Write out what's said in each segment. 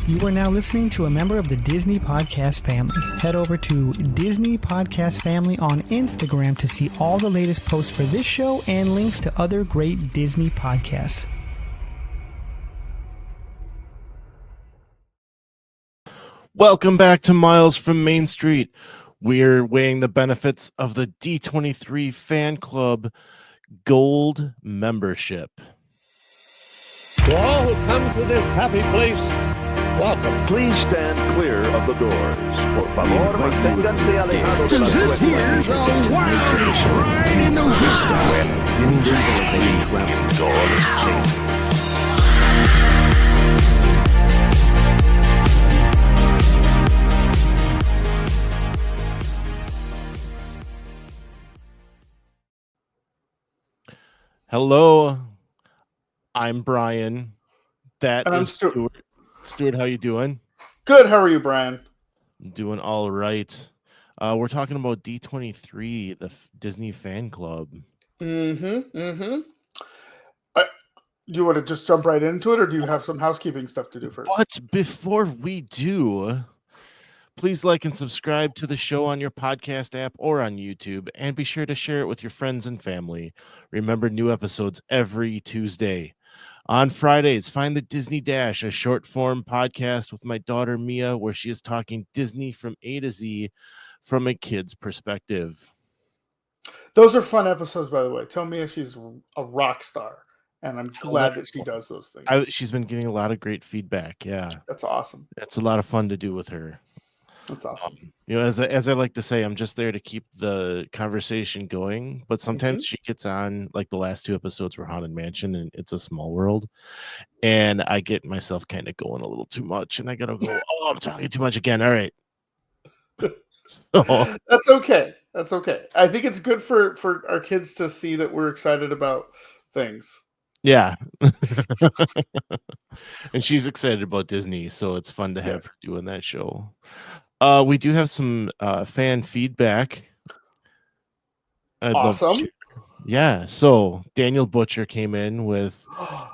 You are now listening to a member of the Disney Podcast family. Head over to Disney Podcast Family on Instagram to see all the latest posts for this show and links to other great Disney podcasts. Welcome back to Miles from Main Street. We're weighing the benefits of the D23 Fan Club Gold membership. To all who come to this happy place, welcome. Please stand clear of the doors. Por favor, manténganse alejados de las This here's a wild ride in the Hello, I'm Brian. That And I'm is Stewart. Stewart, how you doing? Good. How are you, Brian? Doing all right. We're talking about D23, the Disney Fan Club. You want to just jump right into it, or do you have some housekeeping stuff to do first? But before we do, please like and subscribe to the show on your podcast app or on YouTube, and be sure to share it with your friends and family. Remember, new episodes every Tuesday. On Fridays, find the Disney Dash, a short-form podcast with my daughter Mia, where she is talking Disney from A to Z from a kid's perspective. Those are fun episodes, by the way. Tell Mia she's a rock star, and I'm glad that she does those things. She's been getting a lot of great feedback. Yeah, That's awesome. it's a lot of fun to do with her. That's awesome. As I like to say, I'm just there to keep the conversation going. But sometimes she gets on, like the last two episodes were Haunted Mansion and It's a Small World, and I get myself kind of going a little too much, and I gotta go. Oh, I'm talking too much again. All right. So, That's okay. That's okay. I think it's good for our kids to see that we're excited about things. yeah. And she's excited about Disney, so it's fun to have her doing that show. We do have some fan feedback. Awesome. Yeah, so Daniel Butcher came in with,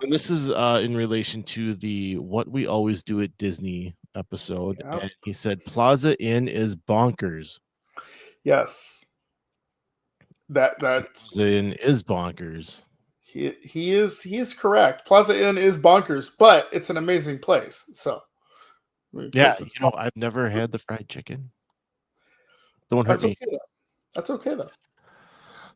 and this is in relation to the What We Always Do at Disney episode. Yep. And he said Plaza Inn is bonkers. Yes. That's Plaza Inn is bonkers. he is correct. Plaza Inn is bonkers, but it's an amazing place. So Yeah, I've never had the fried chicken. Don't hurt me. okay, That's okay though.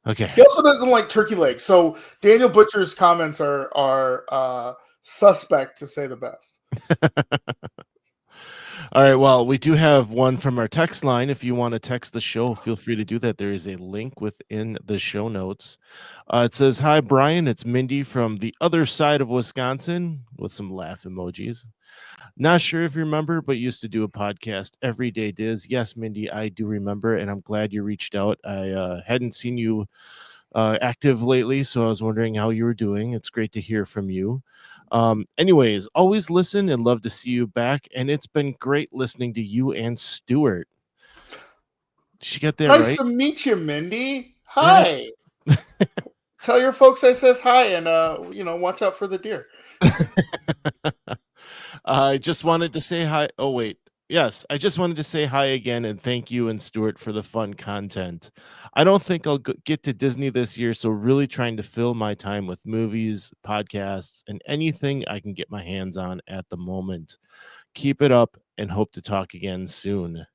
Okay. He also doesn't like turkey legs. So Daniel Butcher's comments are suspect, to say the best. All right. Well, we do have one from our text line. If you want to text the show, feel free to do that. There is a link within the show notes. It says, "Hi, Brian. It's Mindy from the other side of Wisconsin," with some laugh emojis. "Not sure if you remember, but used to do a podcast, Everyday Diz." Yes, Mindy, I do remember, and I'm glad you reached out. I hadn't seen you active lately, so I was wondering how you were doing. It's great to hear from you. Anyways, always listen and love to see you back, and it's been great listening to you and Stewart. She got that Nice right? to meet you, Mindy. Hi. Tell your folks I says hi, and watch out for the deer. I just wanted to say hi. Oh, wait. Yes, I just wanted to say hi again and thank you and Stuart for the fun content. I don't think I'll get to Disney this year, so really trying to fill my time with movies, podcasts, and anything I can get my hands on at the moment. Keep it up and hope to talk again soon.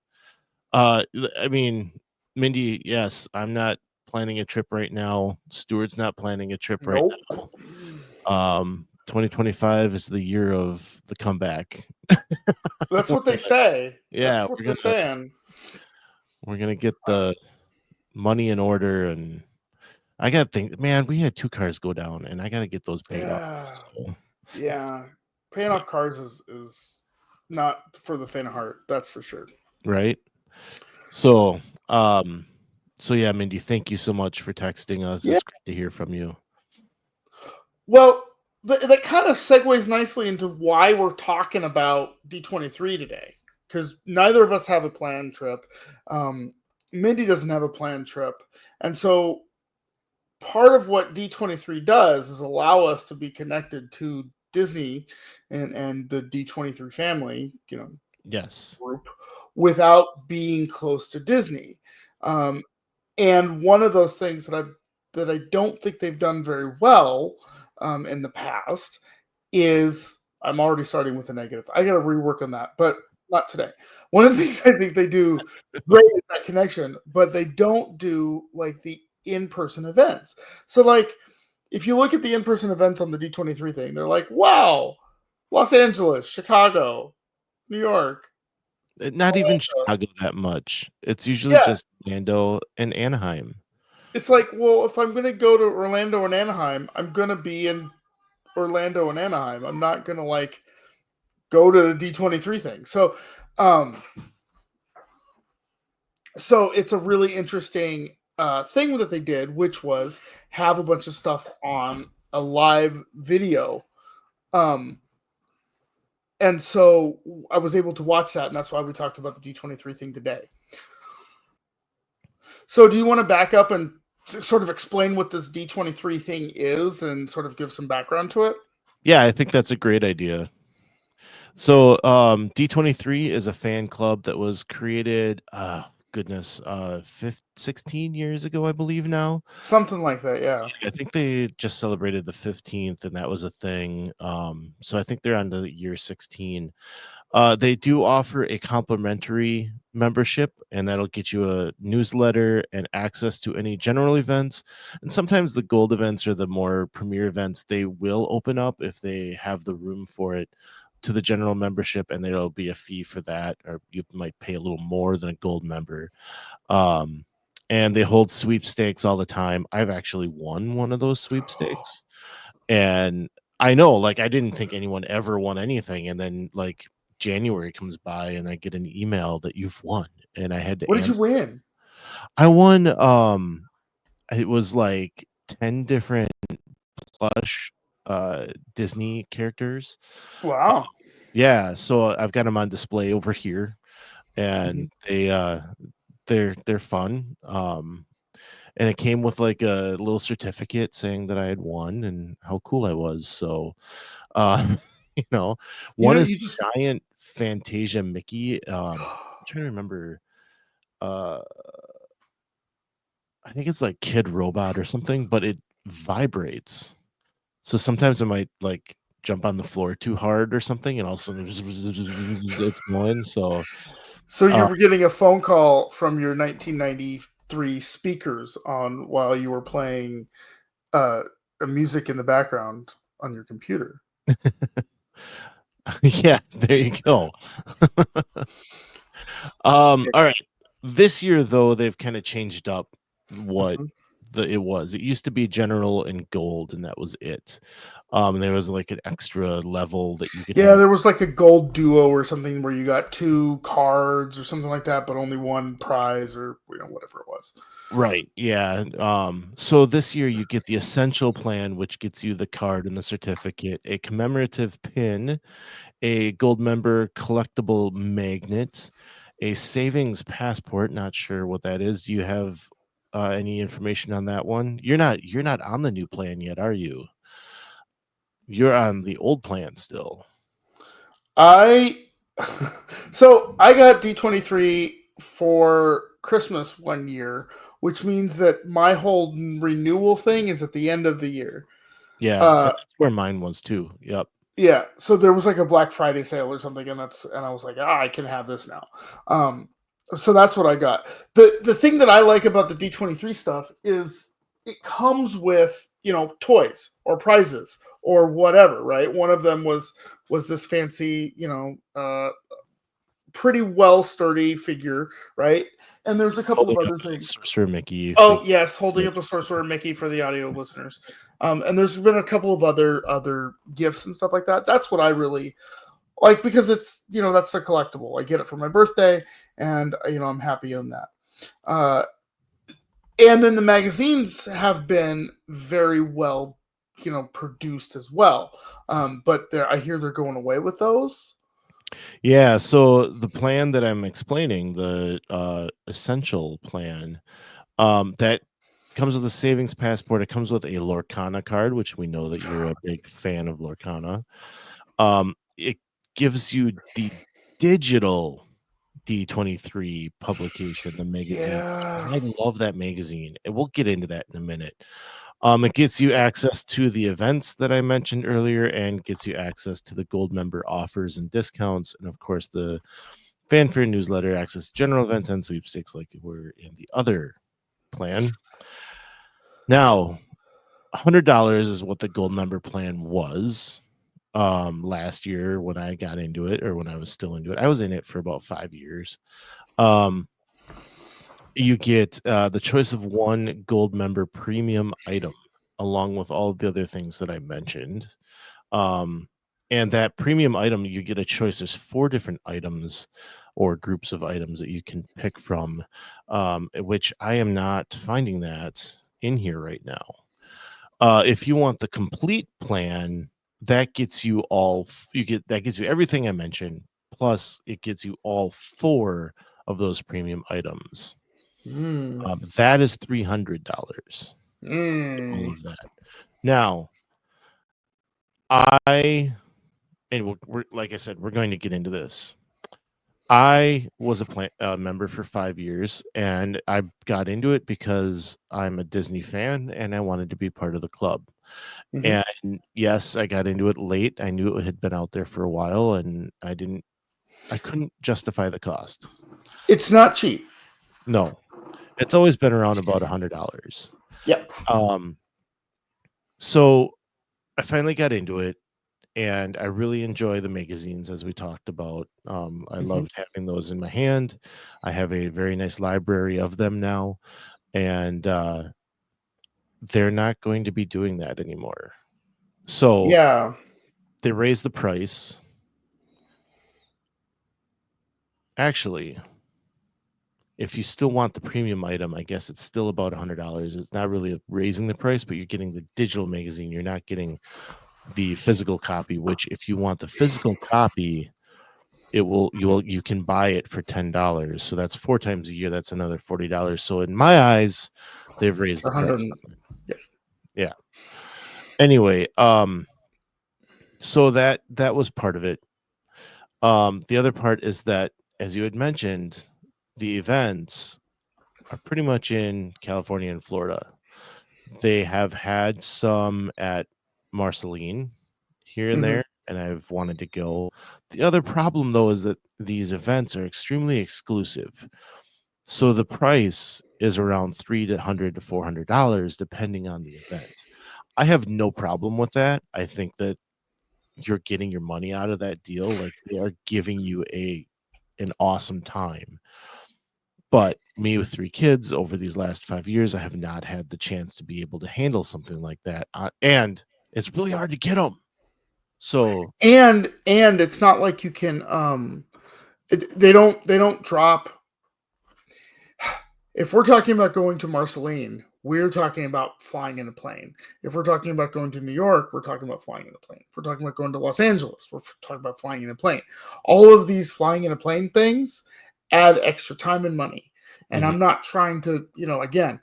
I mean, Mindy, yes, I'm not planning a trip right now. Stuart's not planning a trip right now. 2025 is the year of the comeback. That's what they say. Yeah, That's what they're saying. We're gonna get the money in order, and I gotta think, man, we had 2 cars go down, and I gotta get those paid off. So. Yeah, paying off cars is not for the faint of heart. That's for sure. Right. So yeah, Mindy, thank you so much for texting us. Yeah. It's great to hear from you. Well, that kind of segues nicely into why we're talking about D23 today, because neither of us have a planned trip. Mindy doesn't have a planned trip. And so part of what D23 does is allow us to be connected to Disney and the D23 family, Yes. group, without being close to Disney. And one of those things that I don't think they've done very well in the past is, I'm already starting with a negative. I got to rework on that, but not today. One of the things I think they do great is that connection, but they don't do like the in-person events. So like, if you look at the in-person events on the D23 thing, they're like, wow, Los Angeles, Chicago, New York. Not even Chicago that much. It's usually Yeah. just Orlando and Anaheim. It's like, well, if I'm going to go to Orlando and Anaheim, I'm going to be in Orlando and Anaheim. I'm not going to like go to the D23 thing. So it's a really interesting thing that they did, which was have a bunch of stuff on a live video. And so I was able to watch that, and that's why we talked about the D23 thing today. So do you want to back up and sort of explain what this D23 thing is and sort of give some background to it? Yeah, I think that's a great idea. So D23 is a fan club that was created, 16 years ago, I believe now. Something like that, yeah. I think they just celebrated the 15th, and that was a thing. So I think they're on the year 16. They do offer a complimentary membership, and that'll get you a newsletter and access to any general events. And sometimes the gold events or the more premier events, they will open up if they have the room for it to the general membership, and there'll be a fee for that, or you might pay a little more than a gold member. And they hold sweepstakes all the time. I've actually won one of those sweepstakes, and I know, like, I didn't think anyone ever won anything, and then like January comes by and I get an email that you've won, and I had to What did you answer. win? I won it was like 10 different plush Disney characters. Wow. Yeah, so I've got them on display over here, and they're fun. And it came with like a little certificate saying that I had won and how cool I was. So one is you just giant Fantasia Mickey. I'm trying to remember. I think it's like Kid Robot or something, but it vibrates. So sometimes I might like jump on the floor too hard or something, and all of a sudden it's going. So you were getting a phone call from your 1993 speakers on while you were playing music in the background on your computer. Yeah, there you go. All right. This year, though, they've kind of changed up what it was. It used to be general and gold, and that was it. There was like an extra level that you could. Yeah, there was like a gold duo or something where you got 2 cards or something like that, but only 1 prize or whatever it was. Right. Yeah. So this year you get the essential plan, which gets you the card and the certificate, a commemorative pin, a gold member collectible magnet, a savings passport. Not sure what that is. Do you have any information on that one? You're not on the new plan yet, are you? You're on the old plan still. I got D23 for Christmas one year, which means that my whole renewal thing is at the end of the year. Yeah, that's where mine was too. Yep. Yeah, so there was like a Black Friday sale or something, and I was like, I can have this now. So that's what I got. The thing that I like about the D23 stuff is it comes with toys or prizes or whatever, right? One of them was this fancy, pretty well sturdy figure, right? And there's a couple of other things. Sorcerer Mickey. Oh yes, holding up the Sorcerer Mickey for the audio listeners. And there's been a couple of other gifts and stuff like that. That's what I really like, because it's that's a collectible. I get it for my birthday, and I'm happy on that. And then the magazines have been very well produced as well. But I hear they're going away with those. Yeah, so the plan that I'm explaining, the essential plan, that comes with a savings passport. It comes with a Lorcana card, which we know that you're a big fan of Lorcana. It gives you the digital D23 publication, the magazine. Yeah. I love that magazine, and we'll get into that in a minute. It gets you access to the events that I mentioned earlier, and gets you access to the gold member offers and discounts, and of course the fanfare newsletter, access to general events and sweepstakes like we're in the other plan. Now, $100 is what the gold member plan was last year when I got into it, or when I was still into it. I was in it for about 5 years. You get the choice of one gold member premium item along with all of the other things that I mentioned. And that premium item, you get a choice. There's 4 different items or groups of items that you can pick from, which I am not finding that in here right now. If you want the complete plan, that gets you that gives you everything I mentioned, plus it gets you all 4 of those premium items. That is $300. All of that. Now, we're like I said, we're going to get into this. I was a member for 5 years, and I got into it because I'm a Disney fan and I wanted to be part of the club. And yes, I got into it late. I knew it had been out there for a while, and I couldn't justify the cost. It's not cheap. No, it's always been around about $100. Yep. So I finally got into it, and I really enjoy the magazines, as we talked about. I loved having those in my hand. I have a very nice library of them now, and they're not going to be doing that anymore. So yeah, they raised the price. Actually, if you still want the premium item, I guess it's still about $100. It's not really raising the price, but you're getting the digital magazine. You're not getting the physical copy, which if you want the physical copy, you can buy it for $10. So that's 4 times a year. That's another $40. So in my eyes, they've raised the price. Yeah. Anyway, so that was part of it. The other part is that, as you had mentioned, the events are pretty much in California and Florida. They have had some at Marceline here and there, and I've wanted to go. The other problem, though, is that these events are extremely exclusive. So the price is around $300 to $400, depending on the event. I have no problem with that. I think that you're getting your money out of that deal. Like, they are giving you an awesome time. But me with 3 kids over these last 5 years, I have not had the chance to be able to handle something like that. And it's really hard to get them. So and it's not like you can they don't drop. If we're talking about going to Marceline, we're talking about flying in a plane. If we're talking about going to New York, we're talking about flying in a plane. If we're talking about going to Los Angeles, we're talking about flying in a plane. All of these flying in a plane things add extra time and money. And I'm not trying to, again,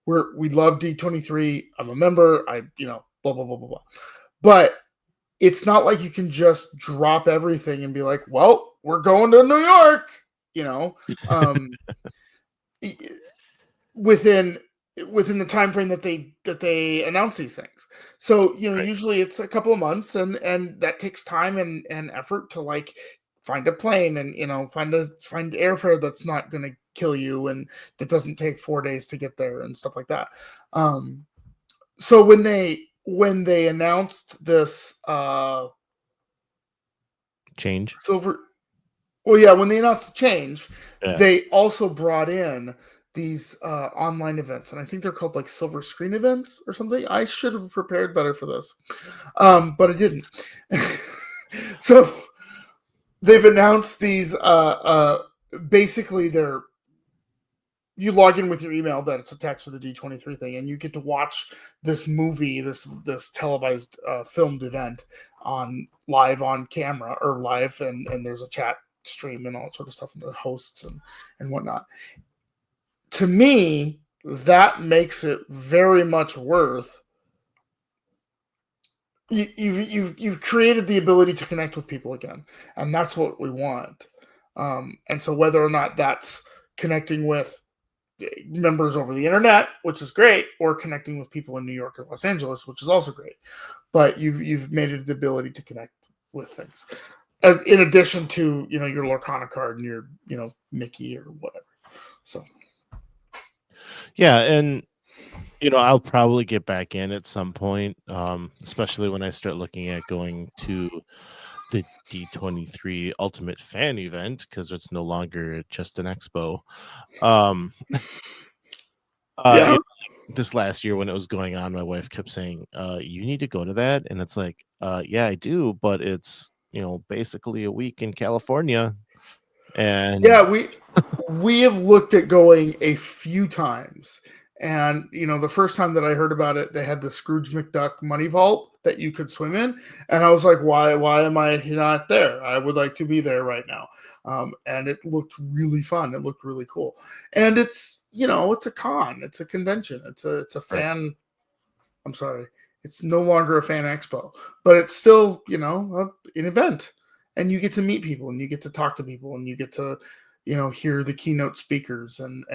we love D23. I'm a member. Blah, blah, blah, blah, blah. But it's not like you can just drop everything and be like, well, we're going to New York, within the time frame that they announce these things. So, usually it's a couple of months, and that takes time and effort to like find a plane and find airfare that's not going to kill you and that doesn't take 4 days to get there and stuff like that. So when they announced this change when they announced the change, yeah. They also brought in these online events, and I think they're called like silver screen events or something. I should have prepared better for this, but I didn't. So they've announced these. Basically, you log in with your email that it's attached to the D23 thing, and you get to watch this movie, this televised filmed event live on camera or live, and there's a chat stream and all that sort of stuff, and the hosts and whatnot. To me, that makes it very much worth. You've created the ability to connect with people again, and that's what we want. And so whether or not that's connecting with members over the internet, which is great, or connecting with people in New York or Los Angeles, which is also great, but you've made it the ability to connect with things, in addition to your Lorcana card and your Mickey or whatever. So yeah, and I'll probably get back in at some point, especially when I start looking at going to the D23 Ultimate Fan event, because it's no longer just an expo. yeah, This last year when it was going on, my wife kept saying, you need to go to that. And it's like, yeah, I do, but it's, basically a week in California. And yeah, we have looked at going a few times. And the first time that I heard about it, they had the Scrooge McDuck money vault that you could swim in, and I was like, why am I not there? I would like to be there right now. And it looked really fun. It looked really cool. And it's it's a con, it's a convention, it's a fan. Right. I'm sorry, it's no longer a fan expo, but it's still an event, and you get to meet people, and you get to talk to people, and you get to hear the keynote speakers and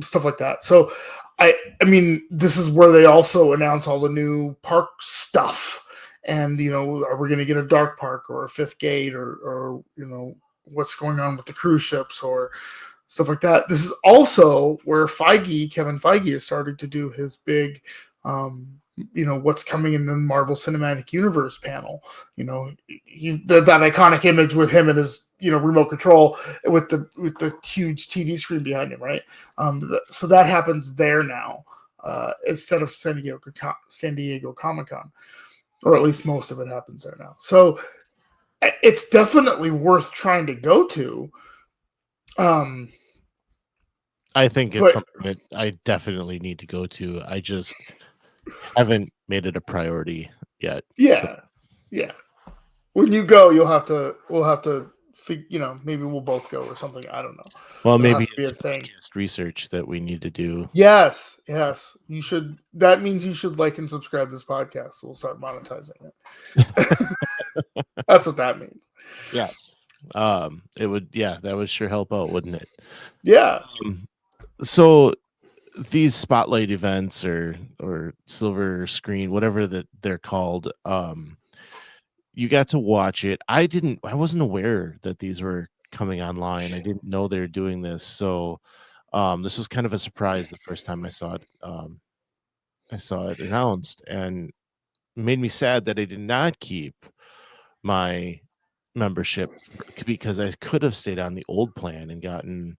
stuff like that. So I mean, this is where they also announce all the new park stuff. And, are we going to get a dark park or a fifth gate or what's going on with the cruise ships or stuff like that. This is also where Kevin Feige is starting to do his big, what's coming in the Marvel Cinematic Universe panel. That iconic image with him and his remote control with the huge TV screen behind him, right? So that happens there now, instead of San Diego Comic-Con, or at least most of it happens there now. So it's definitely worth trying to go to. I think it's something that I definitely need to go to. I just haven't made it a priority yet. Yeah. When you go, we'll have to maybe we'll both go or something. I don't know. Well, maybe it's podcast research that we need to do. Yes. You should. That means you should like and subscribe to this podcast, so we'll start monetizing it. That's what that means. Yes. It would. Yeah, that would sure help out, wouldn't it? Yeah. So these spotlight events or silver screen, whatever that they're called, you got to watch it. I wasn't aware that these were coming online. I didn't know they were doing this. So this was kind of a surprise the first time I saw it. I saw it announced, and it made me sad that I did not keep my membership, because I could have stayed on the old plan and gotten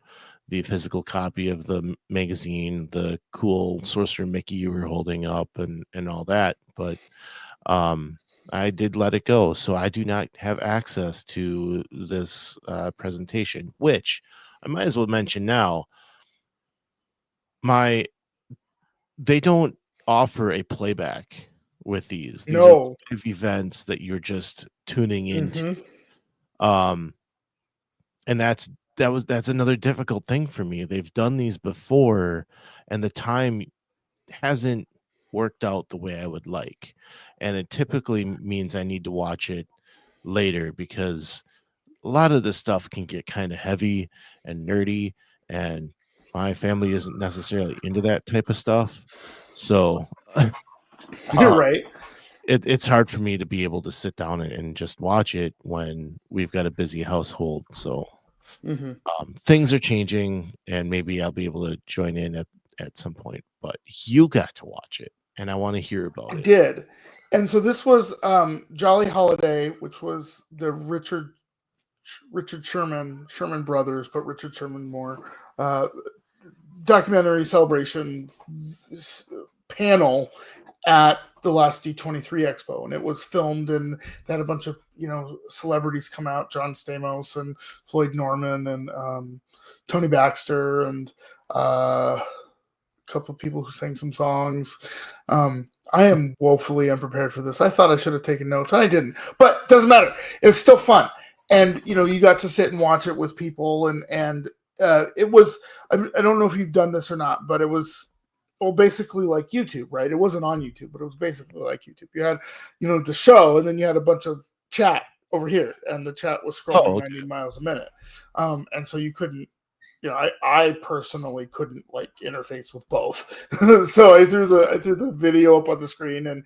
the physical copy of the magazine, the cool Sorcerer Mickey you were holding up, and all that. But I did let it go, so I do not have access to this presentation, which I might as well mention now. They don't offer a playback with these. These are live events that you're just tuning into. And that's another difficult thing for me. They've done these before, and the time hasn't worked out the way I would like. And it typically means I need to watch it later, because a lot of this stuff can get kind of heavy and nerdy, and my family isn't necessarily into that type of stuff. So you're right. It's hard for me to be able to sit down and just watch it when we've got a busy household. So things are changing, and maybe I'll be able to join in at some point. But you got to watch it, and I want to hear about it. I did. And so this was Jolly Holiday, which was the Richard Sherman brothers, but Richard Sherman more documentary celebration panel at the last D23 Expo, and it was filmed, and they had a bunch of celebrities come out, John Stamos and Floyd Norman and Tony Baxter and a couple of people who sang some songs. I am woefully unprepared for this. I thought I should have taken notes, and I didn't, but it doesn't matter. It's still fun. And, you got to sit and watch it with people, and it was, I don't know if you've done this or not, but it was, well, basically like YouTube, right? It wasn't on YouTube, but it was basically like YouTube. You had, the show, and then you had a bunch of chat over here, and the chat was scrolling 90 miles a minute. And so you couldn't, I personally couldn't like interface with both. So I threw the video up on the screen and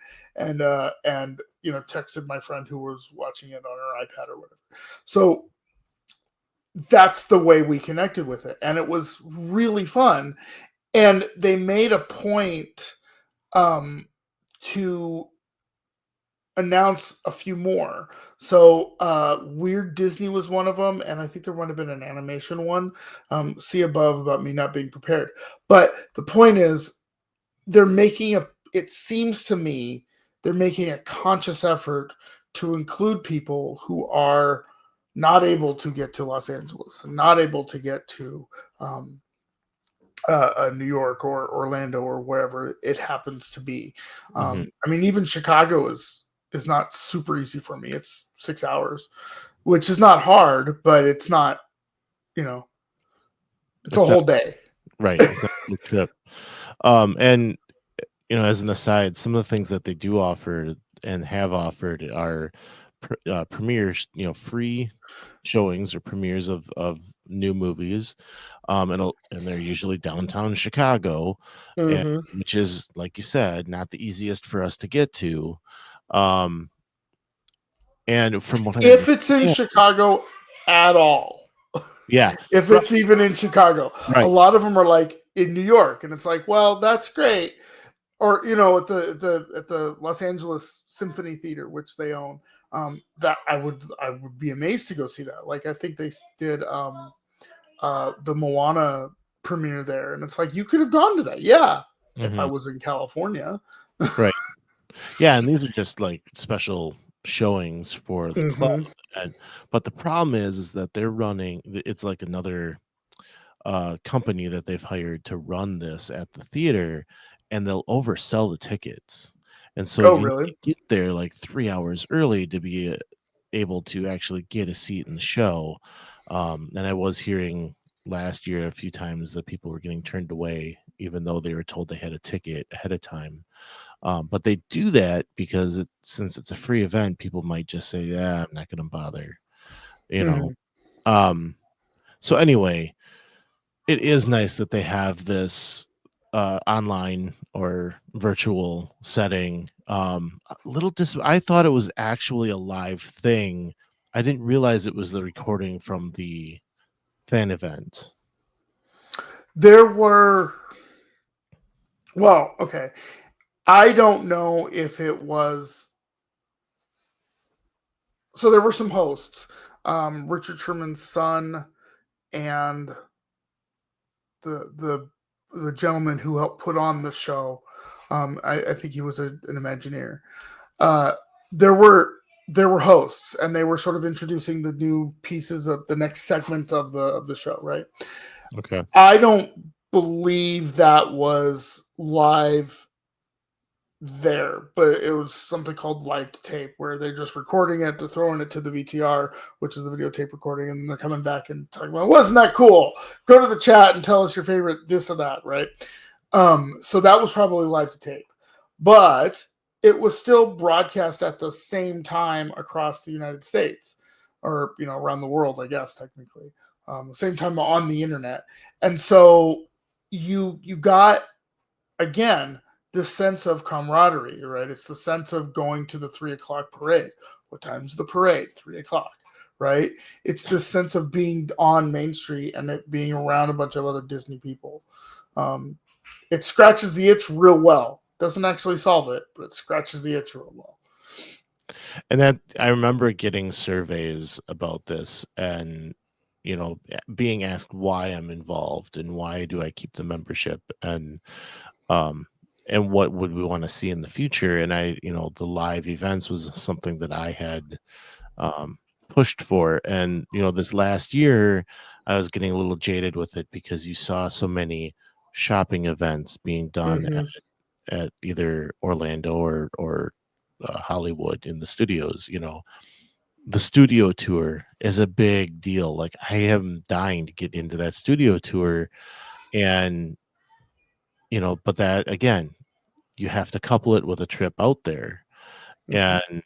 texted my friend who was watching it on her iPad or whatever. So that's the way we connected with it. And it was really fun. And they made a point to announce a few more. So Weird Disney was one of them, and I think there might have been an animation one. See above about me not being prepared. But the point is, it seems to me they're making a conscious effort to include people who are not able to get to Los Angeles and not able to get to New York or Orlando or wherever it happens to be. I mean, even Chicago is not super easy for me. It's 6 hours, which is not hard, but it's not, it's a whole day. Right. It's not a trip. And, as an aside, some of the things that they do offer and have offered are premieres, free showings or premieres of new movies. And they're usually downtown Chicago, which is, like you said, not the easiest for us to get to. And from what if it's in Chicago at all, if it's even in Chicago, a lot of them are like in New York, and it's like, well, that's great. Or at the Los Angeles Symphony Theater, which they own, that I would be amazed to go see that. Like, I think they did the Moana premiere there, and it's like, you could have gone to that, if I was in California, right? Yeah, and these are just like special showings for the club. But the problem is that they're running. It's like another company that they've hired to run this at the theater, and they'll oversell the tickets. And so you get there like 3 hours early to be able to actually get a seat in the show. And I was hearing last year a few times that people were getting turned away, even though they were told they had a ticket ahead of time. But they do that because since it's a free event, people might just say, I'm not going to bother, So anyway, it is nice that they have this online or virtual setting. I thought it was actually a live thing. I didn't realize it was the recording from the fan event. There were, okay. I don't know if it was. So there were some hosts, Richard Sherman's son, and the gentleman who helped put on the show. I think he was an Imagineer. There were hosts, and they were sort of introducing the new pieces of the next segment of the show, right? Okay. I don't believe that was live there, but it was something called live to tape, where they're just recording it, they're throwing it to the VTR, which is the videotape recording, and they're coming back and talking about, wasn't that cool? Go to the chat and tell us your favorite this or that, right? So that was probably live to tape, but it was still broadcast at the same time across the United States, or around the world, I guess technically, same time on the internet, and so you got, again, this sense of camaraderie, right? It's the sense of going to the 3:00 parade. What time's the parade? 3:00, right? It's this sense of being on Main Street and it being around a bunch of other Disney people. It scratches the itch real well. Doesn't actually solve it, but it scratches the itch real well. And that I remember getting surveys about this, and being asked why I'm involved and why do I keep the membership, and what would we want to see in the future. And the live events was something that I had pushed for. And, this last year, I was getting a little jaded with it because you saw so many shopping events being done at either Orlando or Hollywood in the studios, the studio tour is a big deal. Like, I am dying to get into that studio tour, and but that again, you have to couple it with a trip out there, and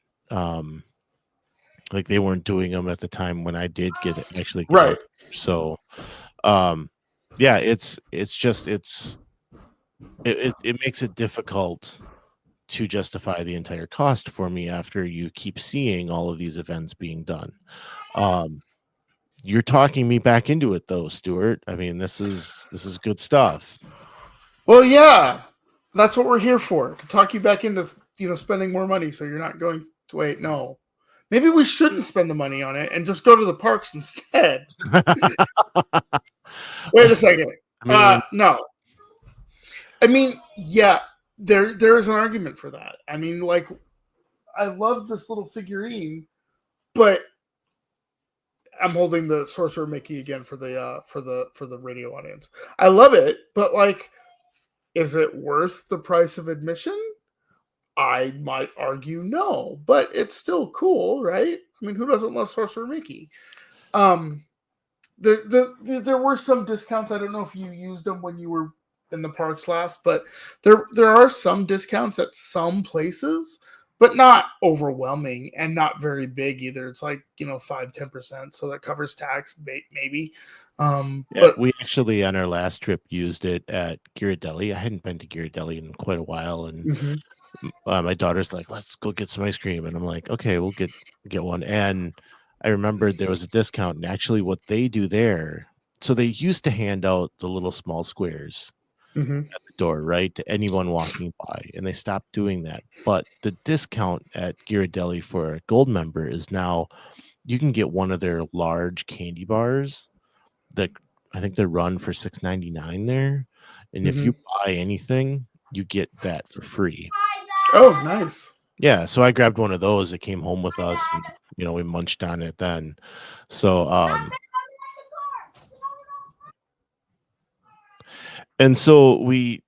like they weren't doing them at the time when I did actually get Right. out. So, yeah, it makes it difficult to justify the entire cost for me after you keep seeing all of these events being done. You're talking me back into it though, Stewart. I mean, this is good stuff. Well, yeah, that's what we're here for, to talk you back into spending more money, so you're not going to wait. No, maybe we shouldn't spend the money on it and just go to the parks instead. Wait a second. No. I mean, yeah, there is an argument for that. I mean, like, I love this little figurine, but I'm holding the Sorcerer Mickey again for the radio audience. I love it, but like, is it worth the price of admission? I might argue no, but it's still cool, right? I mean, who doesn't love Sorcerer Mickey? There were some discounts. I don't know if you used them when you were in the parks last, but there are some discounts at some places, but not overwhelming and not very big either. It's like 5-10%, so that covers tax maybe. But we actually on our last trip used it at Ghirardelli. I hadn't been to Ghirardelli in quite a while, and my daughter's like, "Let's go get some ice cream," and I'm like, "Okay, we'll get one." And I remembered there was a discount, and actually, what they do there, so they used to hand out the little small squares at the door, right, to anyone walking by, and they stopped doing that. But the discount at Ghirardelli for a gold member is now you can get one of their large candy bars that I think they run for $6.99 there, and if you buy anything, you get that for free. Oh, nice. Yeah, so I grabbed one of those. It came home with us, and we munched on it then. So and so we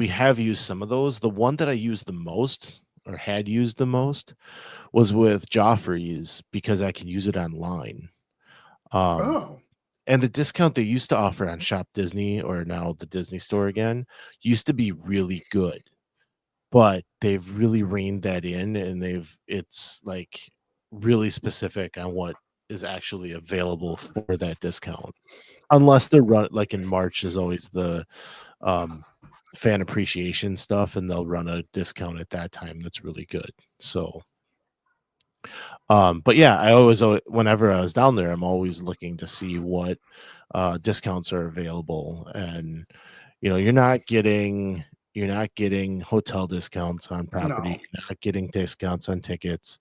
have used some of those. The one that I used the most, or had used the most, was with Joffrey's, because I can use it online. And the discount they used to offer on Shop Disney, or now the Disney Store again, used to be really good. But they've really reined that in, and it's like really specific on what is actually available for that discount. Unless they're like in March is always the fan appreciation stuff, and they'll run a discount at that time that's really good. So but yeah, I always, whenever I was down there, I'm always looking to see what discounts are available. And you're not getting hotel discounts on property. No. You're not getting discounts on tickets.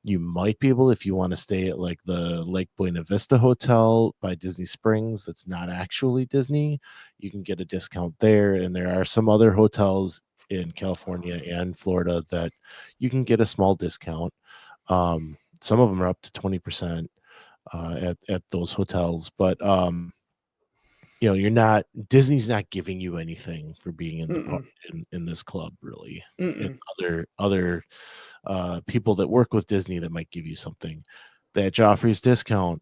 You might be able, if you want to stay at like the Lake Buena Vista Hotel by Disney Springs, that's not actually Disney, you can get a discount there. And there are some other hotels in California and Florida that you can get a small discount. Some of them are up to 20% at those hotels, but Disney's not giving you anything for being in the in this club, really. It's other people that work with Disney that might give you something. That Joffrey's discount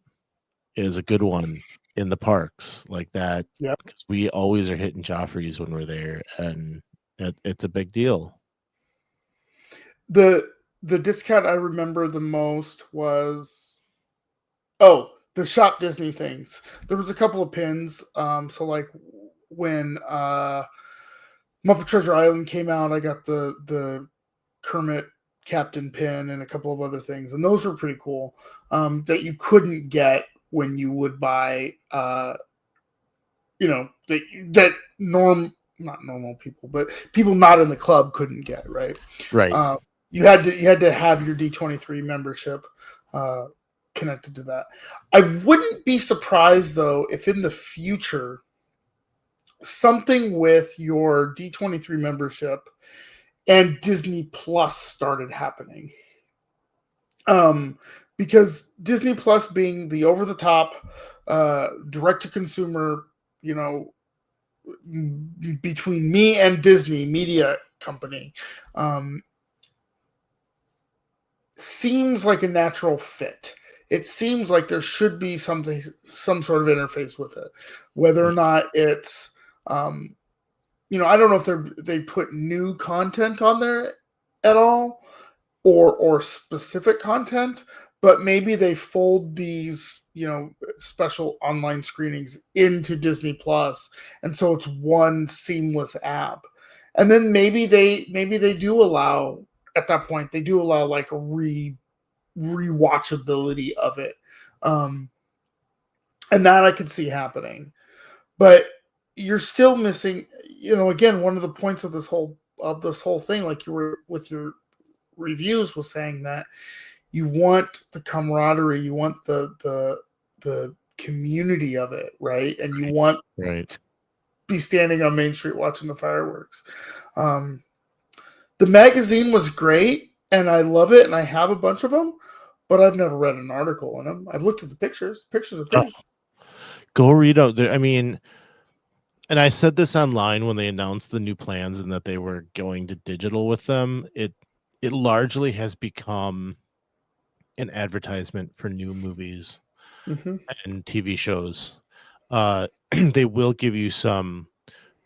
is a good one in the parks like that. Yeah, because we always are hitting Joffrey's when we're there, and it's a big deal. The discount I remember the most was the Shop Disney things. There was a couple of pins. So like when Muppet Treasure Island came out, I got the Kermit Captain pin and a couple of other things, and those were pretty cool. That you couldn't get when you would buy that not normal people, but people not in the club couldn't get, right? Right. You had to have your D23 membership connected to that. I wouldn't be surprised though if in the future something with your D23 membership and Disney Plus started happening. Because Disney Plus being the over-the-top direct to consumer, between me and Disney media company, seems like a natural fit. It seems like there should be some sort of interface with it, whether or not it's, you know, I don't know if they put new content on there at all, or specific content, but maybe they fold these, you know, special online screenings into Disney Plus, and so it's one seamless app. And then maybe they do allow, at that point they do allow like a rewatchability of it, and that I could see happening. But you're still missing, you know, again, one of the points of this whole thing, like you were with your reviews, was saying that you want the camaraderie, you want the community of it, right? And you want to be standing on Main Street watching the fireworks. The magazine was great, and I love it, and I have a bunch of them, but I've never read an article in them. I've looked at the pictures. Pictures are pretty. Go read out there. I mean, and I said this online when they announced the new plans and that they were going to digital with them. It largely has become an advertisement for new movies and TV shows. They will give you some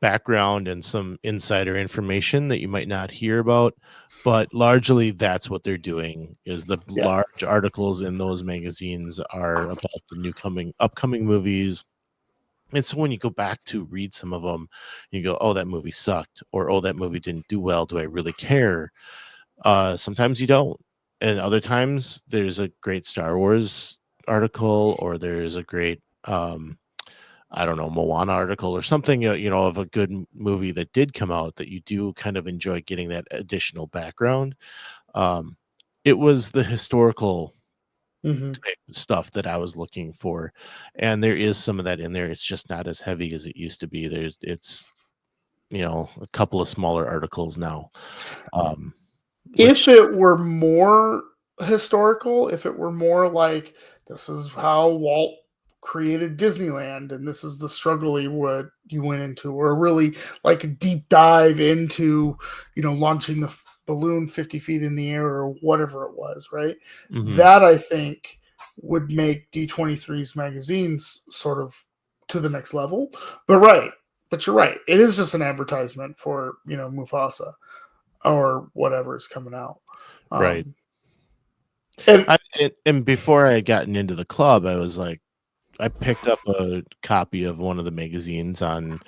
background and some insider information that you might not hear about, but largely that's what they're doing. Is the large articles in those magazines are about the upcoming movies. And so when you go back to read some of them, you go, oh, that movie sucked, or oh, that movie didn't do well, do I really care? Sometimes you don't, and other times there's a great Star Wars article, or there's a great I don't know, Moana article or something, you know, of a good movie that did come out that you do kind of enjoy getting that additional background. It was the historical type stuff that I was looking for, and there is some of that in there. It's just not as heavy as it used to be. It's, you know, a couple of smaller articles now. If it were more historical, if it were more like, this is how Walt created Disneyland, and this is the struggle you went into, or really like a deep dive into, you know, launching the balloon 50 feet in the air, or whatever it was, right? That, I think, would make D23's magazines sort of to the next level. But you're right. It is just an advertisement for, you know, Mufasa or whatever is coming out. Right. And and before I had gotten into the club, I was like, I picked up a copy of one of the magazines on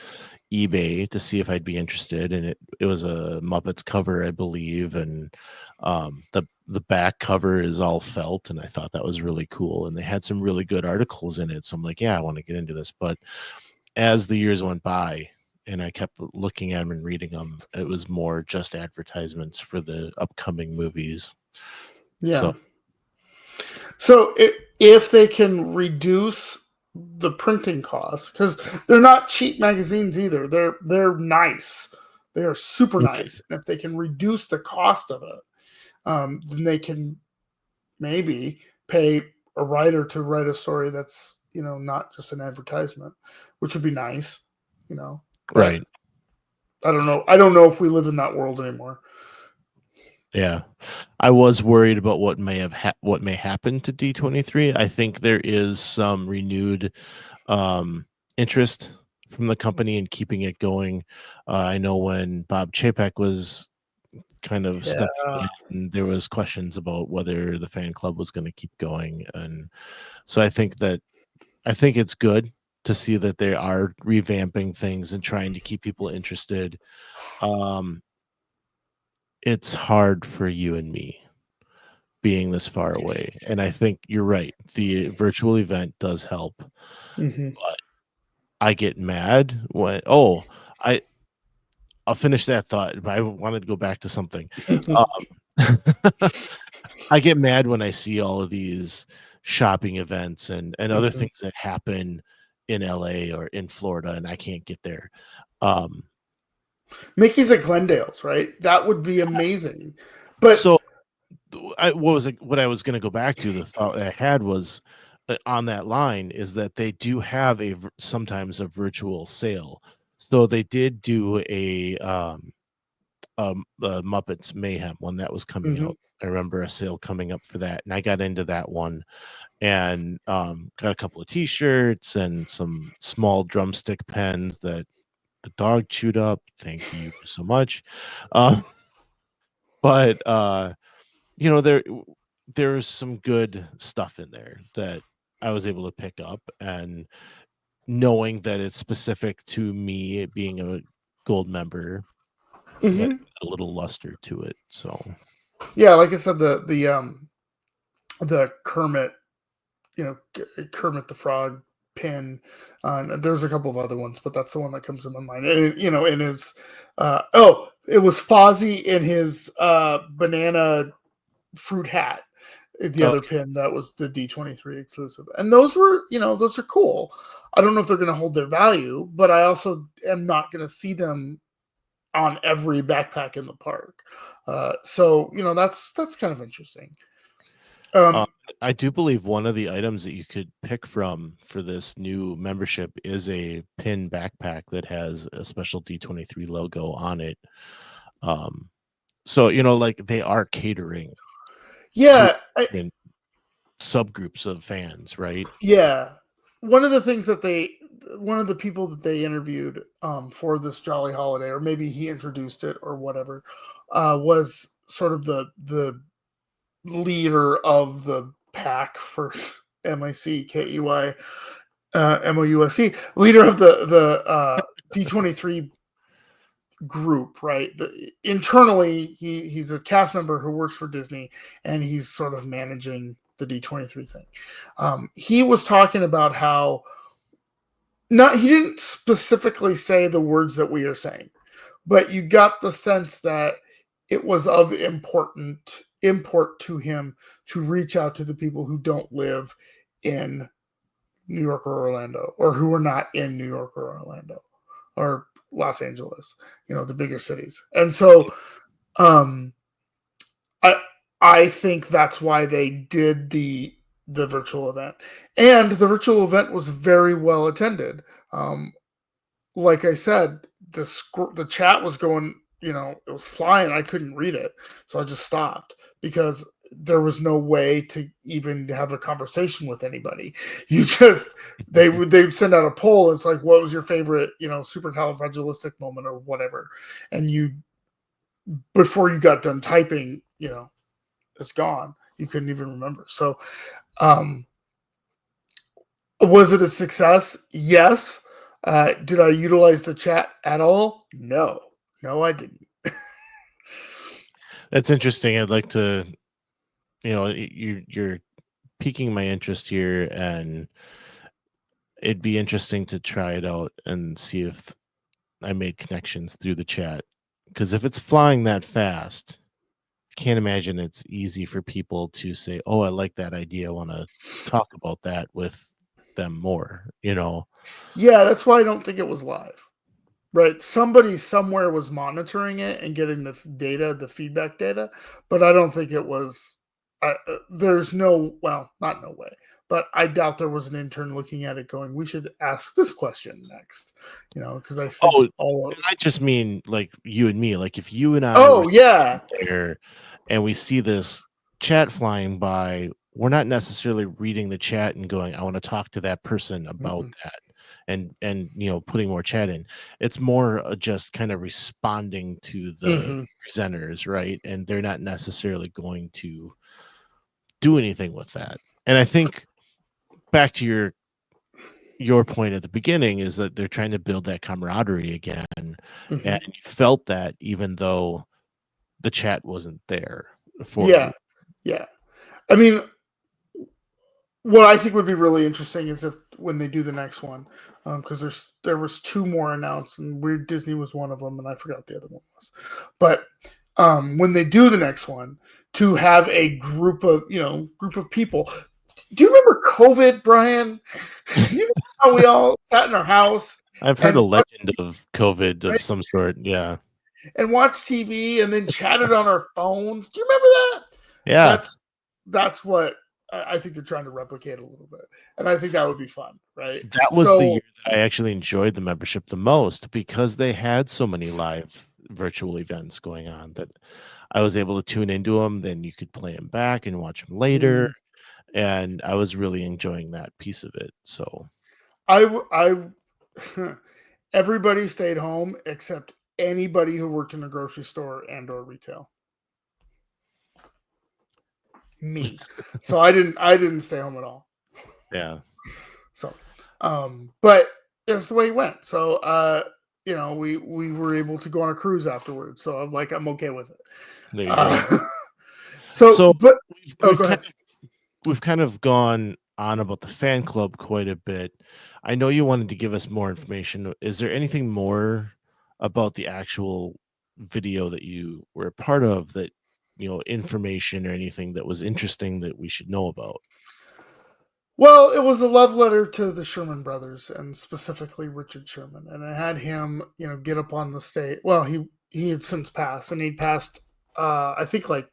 eBay to see if I'd be interested, and it was a Muppets cover, I believe, and the back cover is all felt, and I thought that was really cool, and they had some really good articles in it, so I'm like, yeah, I want to get into this. But as the years went by and I kept looking at them and reading them, it was more just advertisements for the upcoming movies. Yeah. So if they can reduce the printing costs, because they're not cheap magazines either, they're nice, they are super nice, and if they can reduce the cost of it, then they can maybe pay a writer to write a story that's, you know, not just an advertisement, which would be nice, you know. Right. I don't know if we live in that world anymore. Yeah, I was worried about what may happen to D23. I think there is some renewed interest from the company in keeping it going. I know when Bob Chapek was kind of stepping in, there was questions about whether the fan club was going to keep going, and so I think it's good to see that they are revamping things and trying to keep people interested. It's hard for you and me being this far away, and I think you're right. The virtual event does help, but I get mad when I'll finish that thought, but I wanted to go back to something. I get mad when I see all of these shopping events and other things that happen in LA or in Florida, and I can't get there. Mickey's at Glendale's, right? That would be amazing. But so what I was going to go back to, the thought I had was on that line is that they do have sometimes a virtual sale. So they did do a the Muppets Mayhem when that was coming out. I remember a sale coming up for that, and I got into that one, and got a couple of T-shirts and some small drumstick pens that the dog chewed up. Thank you so much. But you know, there's some good stuff in there that I was able to pick up, and knowing that it's specific to me, it being a gold member, that a little luster to it. So yeah, like I said, the Kermit, Kermit the Frog pin. There's a couple of other ones, but that's the one that comes to my mind. And in his it was Fozzie in his banana fruit hat. The other pin that was the D23 exclusive, and those are cool. I don't know if they're going to hold their value, but I also am not going to see them on every backpack in the park. So that's kind of interesting. I do believe one of the items that you could pick from for this new membership is a pin backpack that has a special D23 logo on it. So like they are catering. Yeah, in subgroups of fans, right? Yeah. One of the people that they interviewed for this Jolly Holiday, or maybe he introduced it or whatever, was sort of the leader of the pack for MICKEY MOUSE, leader of the D23 group, right? Internally, he's a cast member who works for Disney, and he's sort of managing the D23 thing. He was talking about how he didn't specifically say the words that we are saying, but you got the sense that it was of import to him to reach out to the people who don't live in New York or Orlando, or who are not in New York or Orlando or Los Angeles, the bigger cities. And so I think that's why they did the virtual event. And the virtual event was very well attended. Like I said, the chat was going, it was flying. I couldn't read it. So I just stopped because there was no way to even have a conversation with anybody. They'd send out a poll. It's like, what was your favorite, supercalifragilistic moment or whatever? And before you got done typing, it's gone. You couldn't even remember. So, was it a success? Yes. Did I utilize the chat at all? No, I didn't. That's interesting. I'd like to, you're piquing my interest here, and it'd be interesting to try it out and see if I made connections through the chat. Because if it's flying that fast, I can't imagine it's easy for people to say, "Oh, I like that idea. I want to talk about that with them more." Yeah, that's why I don't think it was live. Right, somebody somewhere was monitoring it and getting the feedback data, but I don't think it was. There's not no way, but I doubt there was an intern looking at it going, "We should ask this question next," because I think I just mean like you and me, like if you and I there and we see this chat flying by, we're not necessarily reading the chat and going, "I want to talk to that person about that." And putting more chat in. It's more just kind of responding to the presenters, right? And they're not necessarily going to do anything with that. And I think back to your point at the beginning is that they're trying to build that camaraderie again, and you felt that even though the chat wasn't there for you. Yeah. I mean, what I think would be really interesting is if when they do the next one, because there was two more announced, and Weird Disney was one of them, and I forgot the other one was. But when they do the next one, to have a group of people. Do you remember COVID, Brian? You know how we all sat in our house? I've heard a legend of COVID of some sort, yeah. And watched TV and then chatted on our phones. Do you remember that? Yeah. That's what I think they're trying to replicate a little bit. And I think that would be fun, right? That was the year that I actually enjoyed the membership the most, because they had so many live virtual events going on that I was able to tune into them. Then you could play them back and watch them later. And I was really enjoying that piece of it. So I everybody stayed home except anybody who worked in a grocery store and or retail. Me. So I didn't stay home at all. yeah. So but it's the way it went. So we were able to go on a cruise afterwards. So I'm okay with it. There you go. So but go ahead. We've kind of gone on about the fan club quite a bit. I know you wanted to give us more information. Is there anything more about the actual video that you were a part of that, information or anything that was interesting that we should know about? Well, it was a love letter to the Sherman brothers and specifically Richard Sherman. And I had him, get up on the stage. Well, he had since passed, and he'd passed, I think, like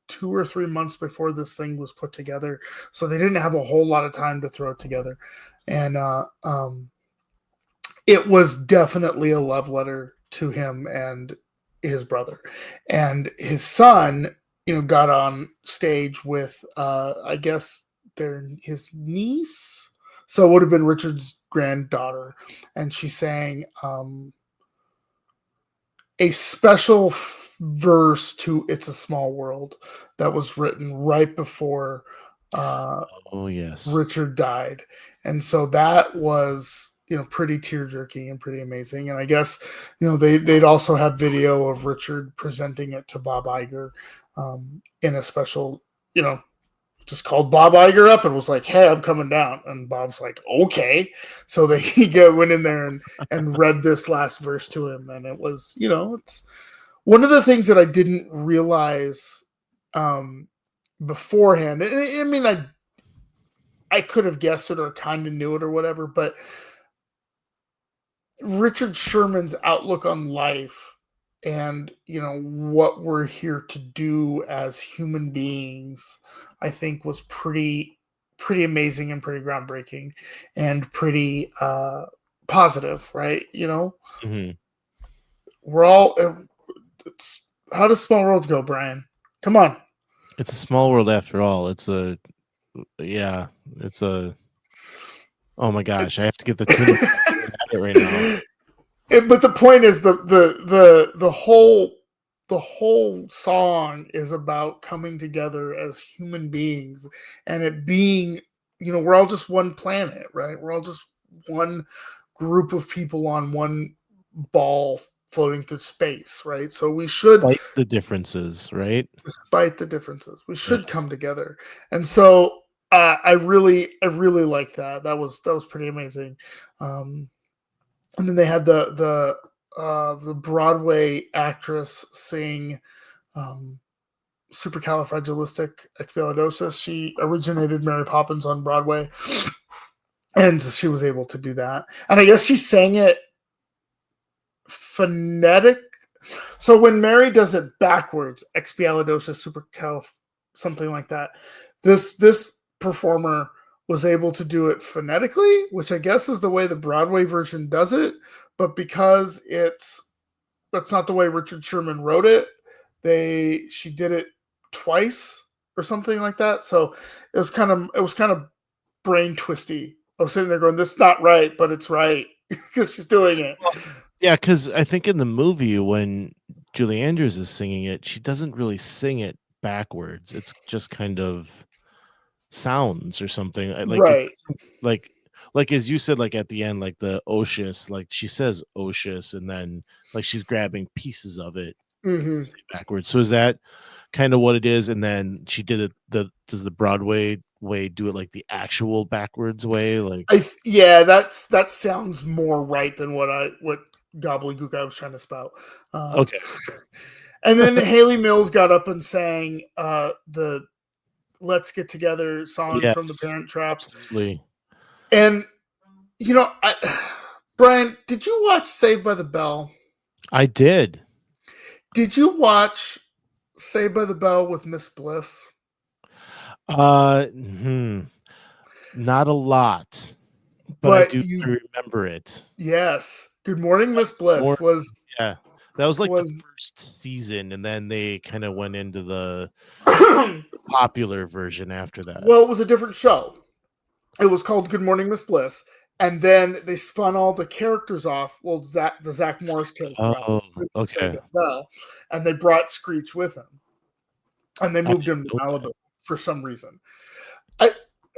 2 or 3 months before this thing was put together. So they didn't have a whole lot of time to throw it together. And it was definitely a love letter to him and his brother. And his son, got on stage with, I guess, his niece. So it would have been Richard's granddaughter. And she sang a special verse to It's a Small World that was written right before Richard died. And so that was pretty tear-jerking and pretty amazing. And I guess they'd also have video of Richard presenting it to Bob Iger in a special just called Bob Iger up and was like, "Hey, I'm coming down." And Bob's like, "Okay." So he went in there and read this last verse to him. And it was, it's one of the things that I didn't realize beforehand. I mean, I could have guessed it or kind of knew it or whatever, but Richard Sherman's outlook on life and, what we're here to do as human beings, I think was pretty amazing and pretty groundbreaking and pretty positive, right? Mm-hmm. We're all, how does Small World go, Brian? Come on. It's a small world after all. Oh my gosh, I have to get the tune right now. But the point is the whole song is about coming together as human beings and it being, we're all just one planet, right? We're all just one group of people on one ball floating through space, right? So we should, despite the differences, right? Despite the differences, we should come together. And so I really like that. That was pretty amazing. And then they had the Broadway actress sing Supercalifragilisticexpialidocious. She originated Mary Poppins on Broadway, and she was able to do that. And I guess she sang it phonetic. So when Mary does it backwards, expialidocious, supercalif, something like that, this performer was able to do it phonetically, which I guess is the way the Broadway version does it. But because that's not the way Richard Sherman wrote it, she did it twice or something like that. So it was kind of brain twisty. I was sitting there going, "This is not right, but it's right," because she's doing it. Yeah, because I think in the movie when Julie Andrews is singing it, she doesn't really sing it backwards. It's just kind of sounds or something, Right? Like as you said, like at the end, like the Oceus, like she says Oceus, and then like she's grabbing pieces of it backwards. So is that kind of what it is? And then she did it. Does the Broadway way do it like the actual backwards way? Like that sounds more right than what gobbledygook I was trying to spout. Okay. And then Haley Mills got up and sang the "Let's Get Together" song from The Parent Trap. Absolutely. And Brian, did you watch Saved by the Bell? I did. Did you watch Saved by the Bell with Miss Bliss? Not a lot, but I do remember it. Yes. Good Morning, Miss Bliss That was like the was first season, and then they kind of went into the popular version after that. well, it was a different show. It was called Good Morning Miss Bliss, and then they spun all the characters off. Well, the Zach Morris character Oh, out, okay. and they brought Screech with him, and they moved him to know that. Malibu for some reason.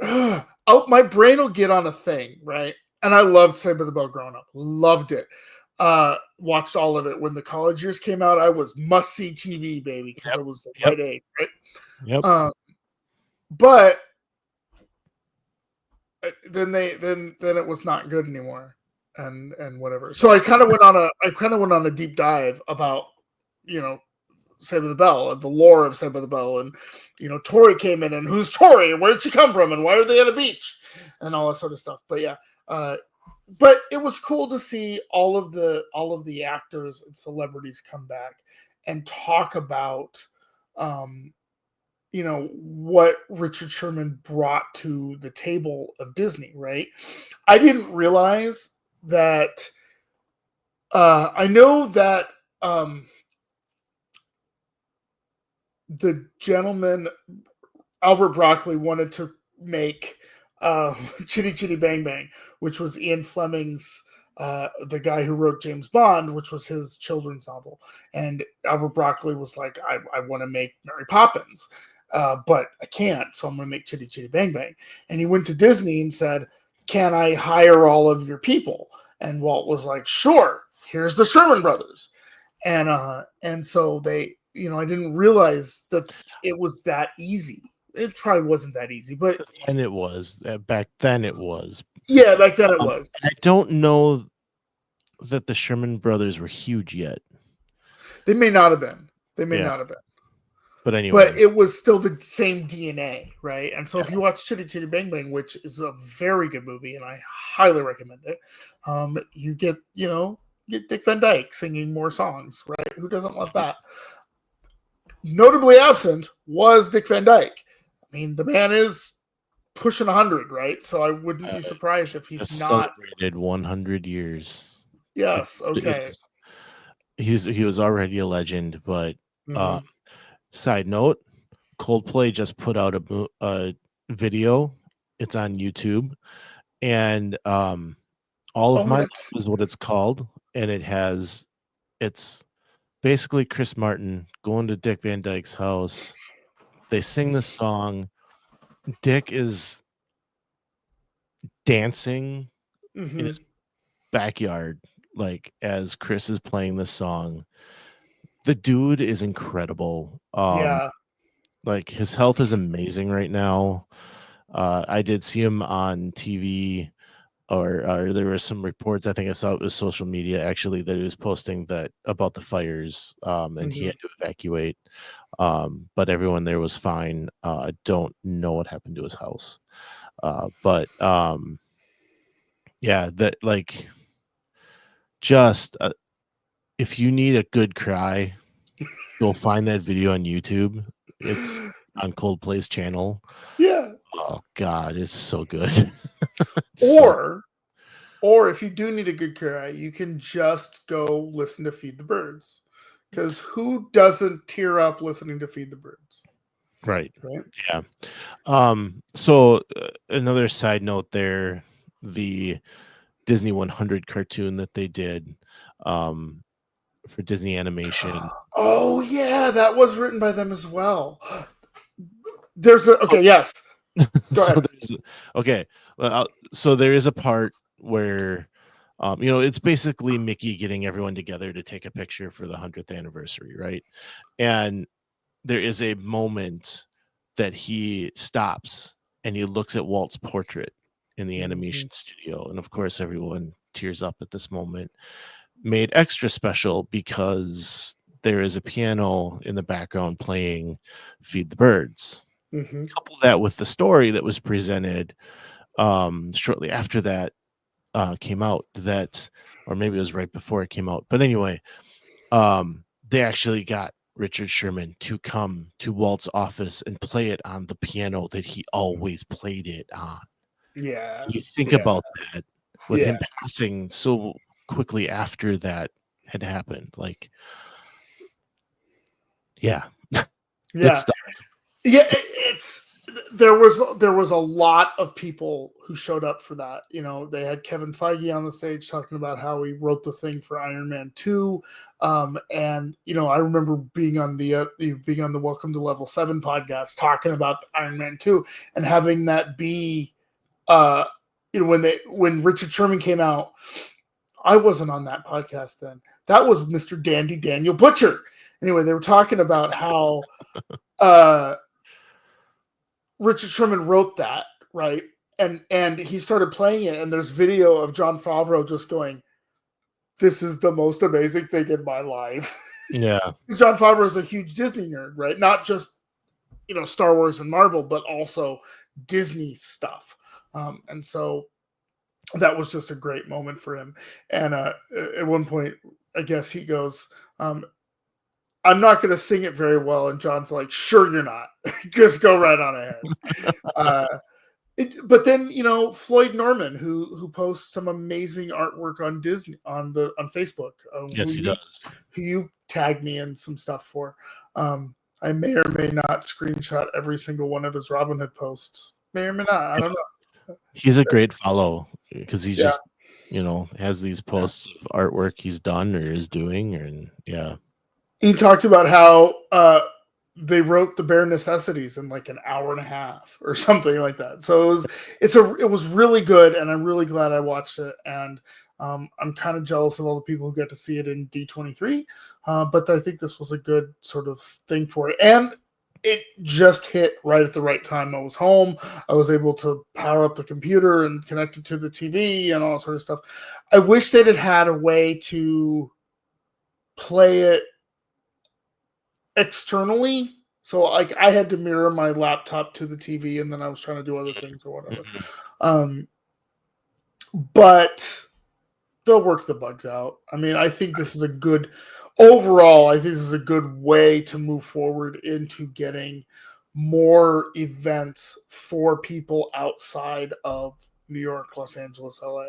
My brain will get on a thing, right? And I loved Saved by the Bell growing up. Loved it. Watched all of it when the college years came out. I was must see TV, baby, because I was the right age, right? Yep. But then it was not good anymore, and whatever. So I kind of went on a deep dive about, you know, Saved by the Bell and the lore of Saved by the Bell, and, you know, Tori came in, and who's Tori, and where did she come from, and why are they at a beach, and all that sort of stuff. But yeah, but it was cool to see all of the actors and celebrities come back and talk about, you know, what Richard Sherman brought to the table of Disney. Right? I didn't realize that. I know that. The gentleman Albert Broccoli wanted to make Chitty Chitty Bang Bang, which was Ian Fleming's, the guy who wrote James Bond, which was his children's novel. And Albert Broccoli was like, I want to make Mary Poppins, but I can't, so I'm going to make Chitty Chitty Bang Bang. And he went to Disney and said, can I hire all of your people? And Walt was like, sure, here's the Sherman Brothers. And so they, you know, I didn't realize that it was that easy. It probably wasn't that easy, but And it was. Back then it was. Yeah, back then it was. I don't know that the Sherman Brothers were huge yet. They may not have been. Not have been. But anyway. But it was still the same DNA, right? And so if you watch Chitty Chitty Bang Bang, which is a very good movie, and I highly recommend it, you get Dick Van Dyke singing more songs, right? Who doesn't love that? Notably absent was Dick Van Dyke. I mean, the man is pushing 100, right? So I wouldn't be surprised if he's not celebrated 100 years. Yes, okay. He was already a legend, but side note, Coldplay just put out a video. It's on YouTube, and All of My Love is what it's called, and it's basically Chris Martin going to Dick Van Dyke's house. They sing the song. Dick is dancing in his backyard, like, as Chris is playing this song. The dude is incredible. Like, his health is amazing right now. I did see him on TV, or there were some reports, I think I saw it was social media actually, that he was posting that about the fires, and he had to evacuate, but everyone there was fine. I don't know what happened to his house, but yeah, that, like, just if you need a good cry, you'll find that video on YouTube. It's on Coldplay's channel. Yeah. Oh God, it's so good. Or if you do need a good cry, you can just go listen to Feed the Birds, because who doesn't tear up listening to Feed the Birds? Right. Yeah. So another side note there, the Disney 100 cartoon that they did for Disney Animation. Oh yeah, that was written by them as well. Yes. So there is a part where it's basically Mickey getting everyone together to take a picture for the 100th anniversary, right? And there is a moment that he stops and he looks at Walt's portrait in the animation studio, and of course everyone tears up at this moment. Made extra special because there is a piano in the background playing Feed the Birds. Couple that with the story that was presented shortly after that came out, or maybe it was right before it came out, but anyway, they actually got Richard Sherman to come to Walt's office and play it on the piano that he always played it on. Yeah. You think about that, with him passing so quickly after that, had happened. Like, yeah. Yeah. Good stuff. Yeah, there was a lot of people who showed up for that. You know, they had Kevin Feige on the stage talking about how he wrote the thing for Iron Man 2. And you know, I remember being on the Welcome to Level 7 podcast talking about Iron Man 2 and having that be you know, when Richard Sherman came out. I wasn't on that podcast then. That was Mr. Dandy Daniel Butcher. Anyway, they were talking about how Richard Sherman wrote that, right? And he started playing it, and there's video of Jon Favreau just going, "This is the most amazing thing in my life." Yeah. Jon Favreau is a huge Disney nerd, right? Not just, you know, Star Wars and Marvel, but also Disney stuff. And so that was just a great moment for him. And at one point, I guess he goes, "I'm not going to sing it very well." And John's like, "Sure, you're not. Just go right on ahead." But then, you know, Floyd Norman, who posts some amazing artwork on Disney on Facebook. Yes, he does. Who you tagged me in some stuff for. I may or may not screenshot every single one of his Robin Hood posts. May or may not. I don't know. He's a great follow because he just, you know, has these posts of artwork he's done or is doing, and yeah. He talked about how they wrote the bare necessities in like an hour and a half or something like that. So it was really good, and I'm really glad I watched it. And I'm kind of jealous of all the people who get to see it in D23, but I think this was a good sort of thing for it. And it just hit right at the right time. I was home. I was able to power up the computer and connect it to the TV and all that sort of stuff. I wish they'd had a way to play it externally. So like I had to mirror my laptop to the TV, and then I was trying to do other things or whatever. But they'll work the bugs out. I mean, I think this is overall, I think this is a good way to move forward into getting more events for people outside of New York, Los Angeles, LA.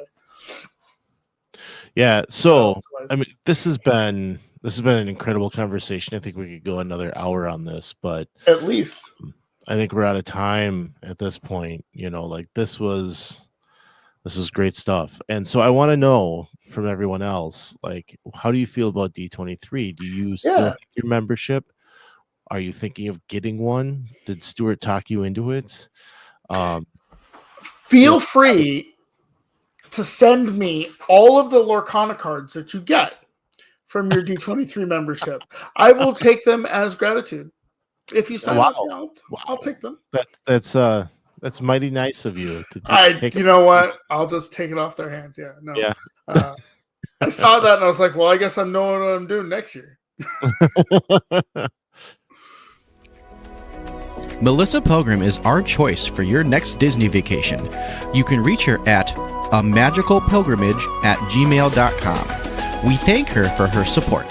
Yeah. So, I mean, this has been an incredible conversation. I think we could go another hour on this, but at least I think we're out of time at this point. You know, like this was great stuff. And so I want to know from everyone else, like, how do you feel about D23? Do you still have your membership? Are you thinking of getting one? Did Stewart talk you into it? Feel free to send me all of the Lorcana cards that you get from your D23 membership. I will take them as gratitude. If you sign up, I'll take them. That's mighty nice of you. You know what? I'll just take it off their hands. Yeah. No. Yeah. I saw that and I was like, well, I guess I'm knowing what I'm doing next year. Melissa Pilgrim is our choice for your next Disney vacation. You can reach her at amagicalpilgrimage@gmail.com. We thank her for her support.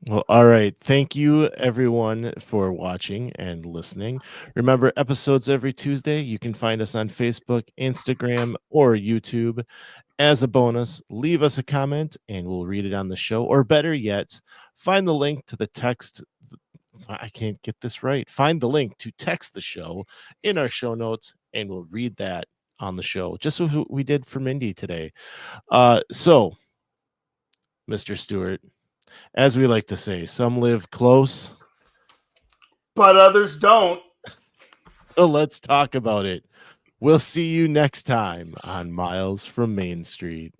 Well, all right. Thank you, everyone, for watching and listening. Remember, episodes every Tuesday. You can find us on Facebook, Instagram, or YouTube. As a bonus, leave us a comment, and we'll read it on the show. Or better yet, find the link to the text. I can't get this right. Find the link to text the show in our show notes, and we'll read that on the show, just as we did for Mindy today. So, Mr. Stewart, as we like to say, some live close, but others don't. So let's talk about it. We'll see you next time on Miles from Main Street.